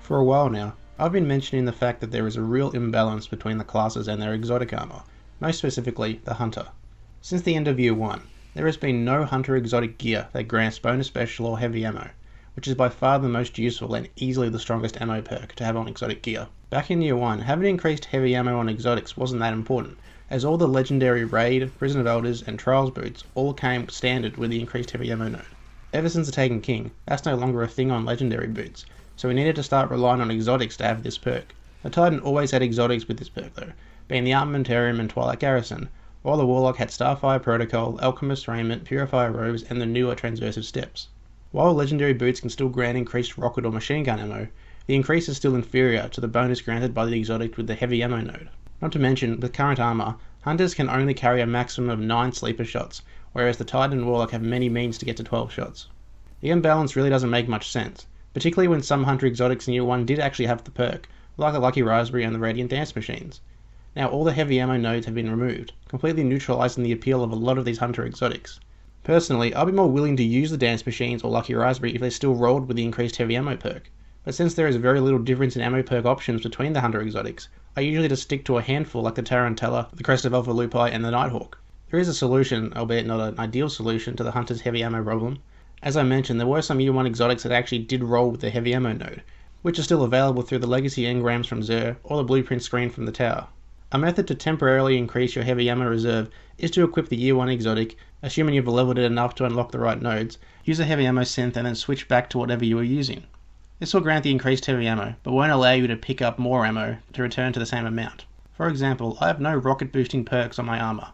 For a while now, I've been mentioning the fact that there is a real imbalance between the classes and their exotic armor, most specifically the Hunter. Since the end of Year 1, there has been no Hunter exotic gear that grants bonus special or heavy ammo, which is by far the most useful and easily the strongest ammo perk to have on exotic gear. Back in Year 1, having increased heavy ammo on exotics wasn't that important, as all the legendary Raid, Prison of Elders and Trials boots all came standard with the increased heavy ammo node. Ever since the Taken King, that's no longer a thing on legendary boots, so we needed to start relying on exotics to have this perk. The Titan always had exotics with this perk though, being the Armamentarium and Twilight Garrison, while the Warlock had Starfire Protocol, Alchemist Raiment, Purifier Robes and the newer Transversive Steps. While legendary boots can still grant increased rocket or machine gun ammo, the increase is still inferior to the bonus granted by the exotic with the heavy ammo node. Not to mention, with current armor, Hunters can only carry a maximum of 9 sleeper shots, whereas the Titan and Warlock have many means to get to 12 shots. The imbalance really doesn't make much sense, particularly when some Hunter exotics in Year 1 did actually have the perk, like the Lucky Raspberry and the Radiant Dance Machines. Now all the heavy ammo nodes have been removed, completely neutralizing the appeal of a lot of these Hunter exotics. Personally, I'd be more willing to use the Dance Machines or Lucky Raspberry if they still rolled with the increased heavy ammo perk, but since there is very little difference in ammo perk options between the Hunter exotics, I usually just stick to a handful like the Tarantella, the Crest of Alpha Lupi and the Nighthawk. There is a solution, albeit not an ideal solution, to the Hunter's heavy ammo problem. As I mentioned, there were some Year 1 exotics that actually did roll with the heavy ammo node, which are still available through the Legacy Engrams from Xur or the Blueprint screen from the Tower. A method to temporarily increase your heavy ammo reserve is to equip the Year 1 exotic, assuming you've leveled it enough to unlock the right nodes, use a heavy ammo synth and then switch back to whatever you were using. This will grant the increased heavy ammo, but won't allow you to pick up more ammo to return to the same amount. For example, I have no rocket boosting perks on my armor.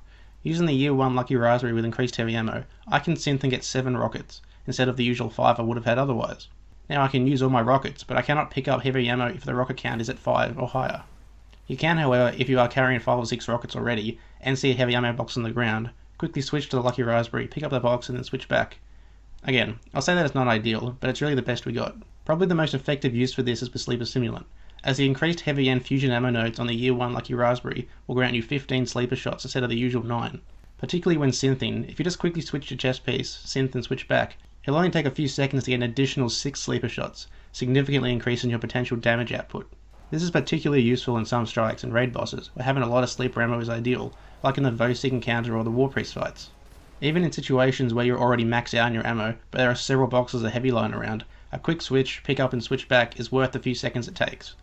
Using the Year 1 Lucky Raspberry with increased heavy ammo, I can synth and get 7 rockets, instead of the usual 5 I would have had otherwise. Now I can use all my rockets, but I cannot pick up heavy ammo if the rocket count is at 5 or higher. You can, however, if you are carrying 5 or 6 rockets already, and see a heavy ammo box on the ground, quickly switch to the Lucky Raspberry, pick up the box and then switch back. Again, I'll say that it's not ideal, but it's really the best we got. Probably the most effective use for this is with Sleeper Simulant, as the increased heavy and fusion ammo nodes on the Year 1 Lucky Raspberry will grant you 15 sleeper shots instead of the usual 9. Particularly when synthing, if you just quickly switch your chest piece, synth and switch back, it'll only take a few seconds to get an additional 6 sleeper shots, significantly increasing your potential damage output. This is particularly useful in some strikes and raid bosses, where having a lot of sleeper ammo is ideal, like in the Vosig encounter or the War Priest fights. Even in situations where you're already maxed out on your ammo, but there are several boxes of heavy lying around, a quick switch, pick up and switch back is worth the few seconds it takes.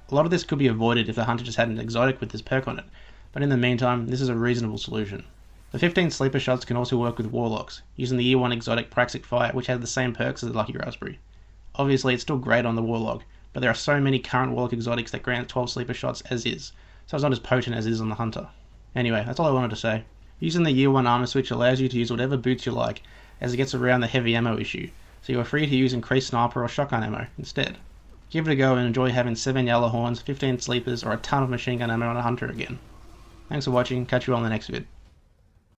A lot of this could be avoided if the Hunter just had an exotic with this perk on it, but in the meantime, this is a reasonable solution. The 15 sleeper shots can also work with Warlocks, using the Year 1 exotic Praxic Fire, which has the same perks as the Lucky Raspberry. Obviously, it's still great on the Warlock, but there are so many current Warlock exotics that grant 12 sleeper shots as is, so it's not as potent as it is on the Hunter. Anyway, that's all I wanted to say. Using the Year 1 armor switch allows you to use whatever boots you like, as it gets around the heavy ammo issue, so you are free to use increased sniper or shotgun ammo instead. Give it a go and enjoy having 7 yellow horns, 15 sleepers, or a ton of machine gun ammo on a Hunter again. Thanks for watching, catch you on the next vid.